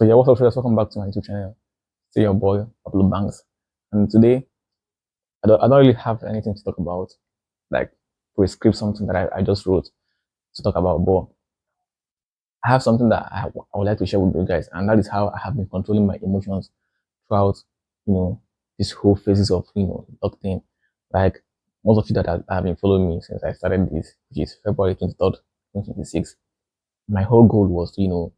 So yeah, what's up, traders? Welcome back to my YouTube channel. It's your boy, Pablo Banks. And today, I don't really have anything to talk about, like prescribe something that I just wrote to talk about, but I have something that I would like to share with you guys, and that is how I have been controlling my emotions throughout, this whole phases of, lockdown. Like most of you that have been following me since I started this, which is February 23rd, 2026. My whole goal was to,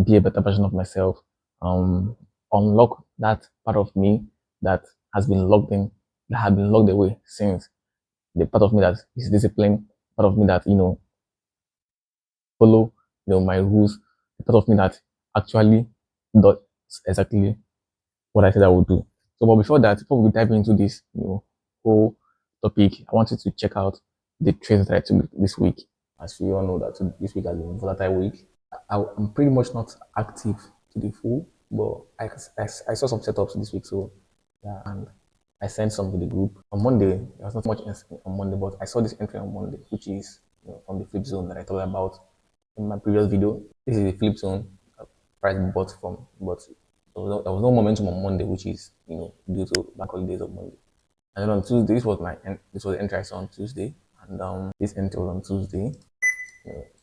be a better version of myself, um, unlock that part of me that has been locked in, that had been locked away since. The part of me that is disciplined, part of me that, follow, my rules, the part of me that actually does exactly what I said I would do. So, but before that, before we dive into this, whole topic, I wanted to check out the trades that I took this week. As we all know that this week has been a volatile week. I'm pretty much not active to the full, but I saw some setups this week, so yeah, and I sent some to the group. On Monday, there was not much on Monday, but I saw this entry on Monday, which is from the flip zone that I talked about in my previous video. This is the flip zone price bought from, but there was no momentum on Monday, which is due to bank holidays of Monday. And then on Tuesday, this was the entry I saw on Tuesday, and this entry was on Tuesday.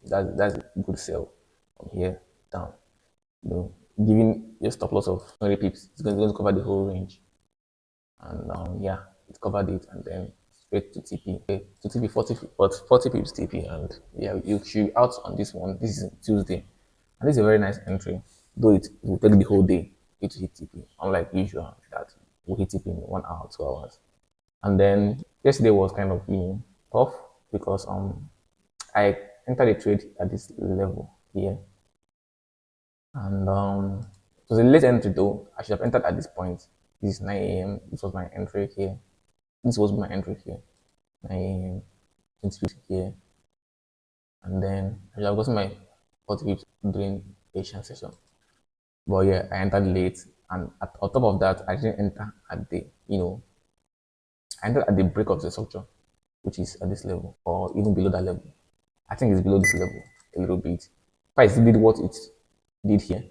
That's a good sell from here down. Giving your stop loss of 20 pips, it's going to cover the whole range. And yeah, it covered it, and then straight to TP. Okay, to TP 40 pips TP, and yeah, you should be out on this one. This is Tuesday, and this is a very nice entry. Though it will take the whole day to hit TP, unlike usual that we hit TP in 1 hour, 2 hours. And then yesterday was kind of tough because I entered a trade at this level here, and it was a late entry though. I should have entered at this point. This is 9 a.m. This was my entry here. This was my entry here. 9 a.m. 20 here, and then I should have gotten my 40 pips during Asian session. But yeah, I entered late, and on top of that, I didn't enter at the I entered at the break of the structure, which is at this level or even below that level. I think it's below this level a little bit. Price did what it did here.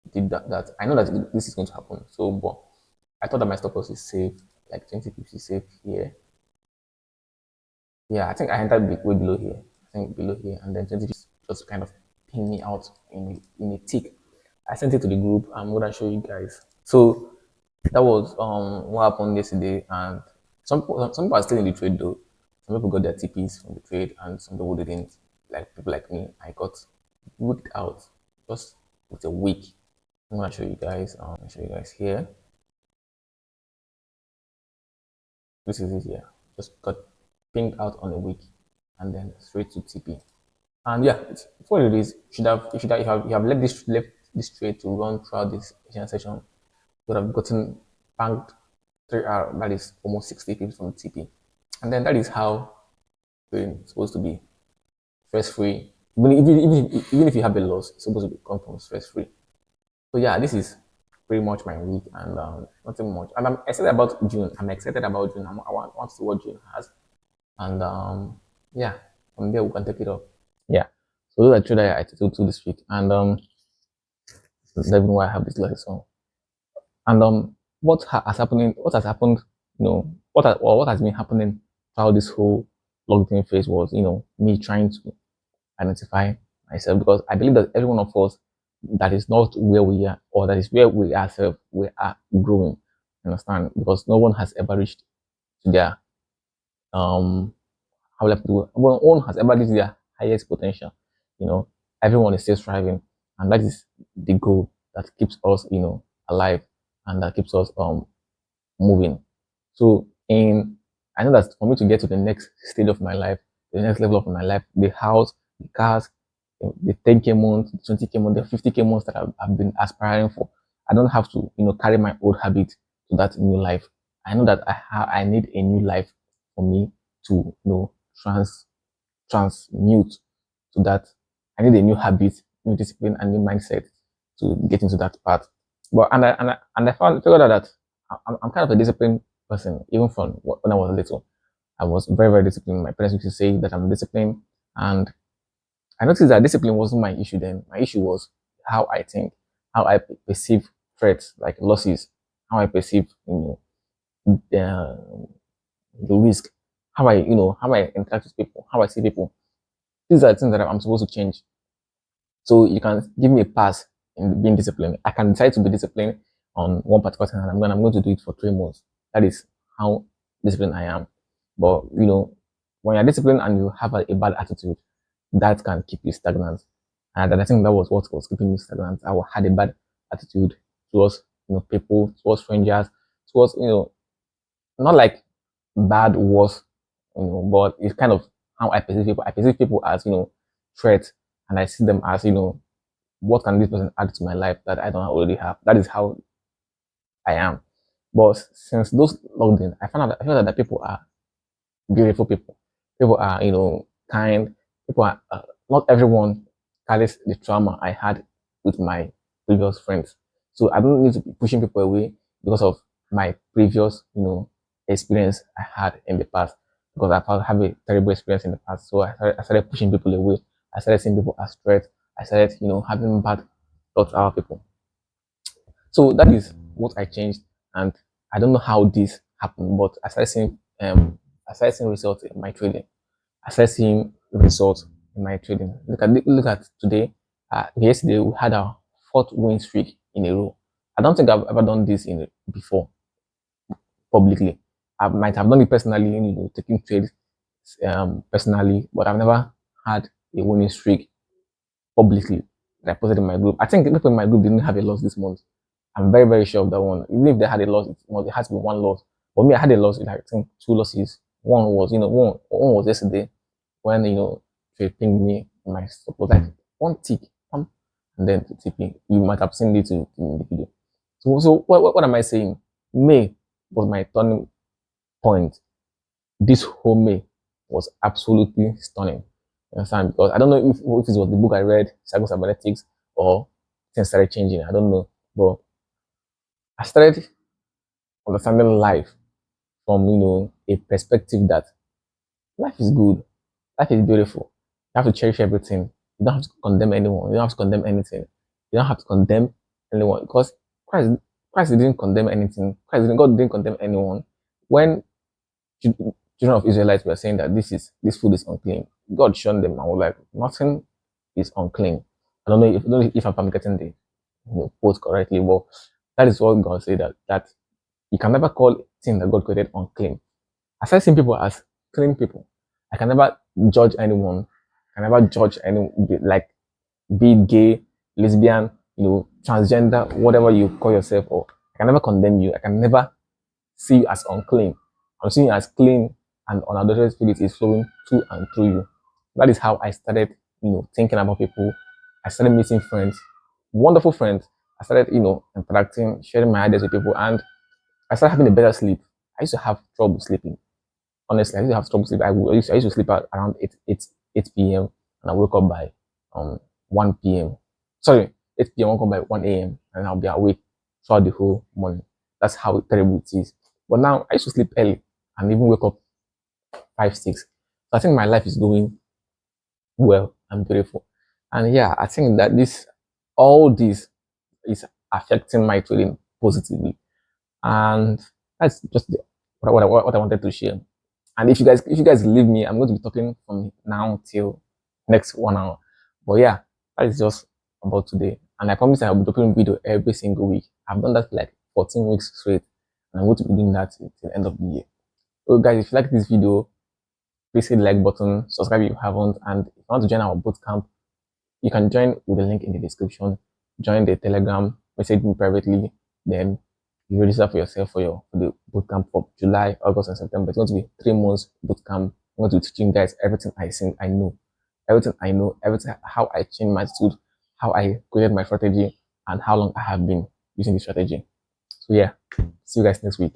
It did that. I know that this is going to happen. So, but I thought that my stop loss is safe, like 20 pips is safe here. Yeah, I think I entered way below here. I think below here, and then 20 pips just kind of ping me out in a tick. I sent it to the group. I'm gonna show you guys. So that was what happened yesterday, and some people are still in the trade though. Some people got their TPs from the trade, and some people didn't. Like people like me, I got wicked out just with a week. I'm gonna show you guys. I'll show you guys here. This is it here. Just got pinged out on a week, and then straight to TP. And yeah, it's what it is. You have left this trade to run throughout this Asian session, you would have gotten banked 3R, that is almost 60 pips from TP. And then that is how it's supposed to be. Stress free. Even if you have a loss, it's supposed to come from stress free. So yeah, this is pretty much my week, and nothing much. And I'm excited about June. I want to see what June has. And yeah, from there we can take it up. Yeah. So those are trade I took to this week. And that's even why I have this lesson. And what has happened, what has been happening throughout this whole lockdown phase was, me trying to identify myself, because I believe that every one of us that is not where we are, or that is where we are we are growing. Understand? Because no one has ever reached to their how will I put it? No one has ever reached their highest potential. You know, everyone is still striving, and that is the goal that keeps us, alive, and that keeps us moving. So, I know that for me to get to the next stage of my life, the next level of my life, the house, the cars, the 10K months, the 20K months, the 50K months that I've been aspiring for, I don't have to, carry my old habit to that new life. I know that I need a new life for me to, transmute to that. I need a new habit, new discipline, and new mindset to get into that path. But and I figured out that I'm kind of a disciplined person, even from when I was little. I was very, very disciplined. My parents used to say that I'm disciplined, and I noticed that discipline wasn't my issue then. My issue was how I think, how I perceive threats like losses, how I perceive the risk, how I interact with people, how I see people. These are things that I'm supposed to change. So you can give me a pass in being disciplined. I can decide to be disciplined on one particular thing, and I'm going to do it for 3 months. That is how disciplined I am. But when you're disciplined and you have a bad attitude, that can keep you stagnant. And I think that was what was keeping me stagnant. I had a bad attitude towards people, towards strangers, towards not like bad was, but it's kind of how I perceive people. I perceive people as threats, and I see them as what can this person add to my life that I don't already have. That is how I am. But since those logged in, I found out that people are beautiful people. People are kind. People are not everyone carries the trauma I had with my previous friends. So I don't need to be pushing people away because of my previous experience I had in the past, because I have a terrible experience in the past. So I started pushing people away. I started seeing people as threats. I started having bad thoughts about people. So that is what I changed, and I don't know how this happened, but I started seeing results in my trading. I started seeing results in my trading. Look at today. Yesterday we had our fourth win streak in a row. I don't think I've ever done this before publicly. I might have done it personally, taking trades personally, but I've never had a winning streak publicly that I posted in my group. I think people in my group didn't have a loss this month. I'm very, very sure of that one. Even if they had a loss, it has to be one loss. For me, I had a loss, I think two losses. One was, one was yesterday when, they pinged me in my support, like one tick, and then tipping. You might have seen it in the video. So what am I saying? May was my turning point. This whole May was absolutely stunning. You understand? Because I don't know if it was the book I read, Psychocybernetics, or things started changing. I don't know. But I started understanding life from a perspective that life is good, life is beautiful. You have to cherish everything. You don't have to condemn anyone. You don't have to condemn anything. You don't have to condemn anyone, because Christ, Christ didn't condemn anything. God didn't condemn anyone. When children of Israelites were saying that this food is unclean, God shunned them and was like, nothing is unclean. I don't know if I'm getting the quote correctly, but that is what God said, that you can never call things that God created unclean. I started seeing people as clean people. I can never judge anyone. I can never judge anyone, like, be it gay, lesbian, transgender, whatever you call yourself, or I can never condemn you. I can never see you as unclean. I'm seeing you as clean, and unadulterated spirit is flowing through and through you. That is how I started, thinking about people. I started meeting friends, wonderful friends. I started, interacting, sharing my ideas with people, and I started having a better sleep. I used to have trouble sleeping. Honestly, I used to have trouble sleeping. I used to sleep at around 8 p.m. and I woke up by 1 p.m. Sorry, 8 p.m. I woke up by 1 a.m. and I'll be awake throughout the whole morning. That's how terrible it is. But now I used to sleep early and even wake up 5, 6. So I think my life is going well and beautiful. And yeah, I think that all this is affecting my trading positively. And that's just what I wanted to share. And if you guys leave me, I'm going to be talking from now till next 1 hour. But yeah, that is just about today. And I promise I'll be dropping video every single week. I've done that for like 14 weeks straight, and I'm going to be doing that till the end of the year. So guys, if you like this video, please hit the like button, subscribe if you haven't, and if you want to join our bootcamp, you can join with the link in the description. Join the Telegram, message me privately, then you register for yourself for the bootcamp for July, August, and September. It's going to be 3 months bootcamp. I'm going to be teaching you guys everything I know, everything how I changed my attitude, how I created my strategy, and how long I have been using this strategy. So yeah, see you guys next week.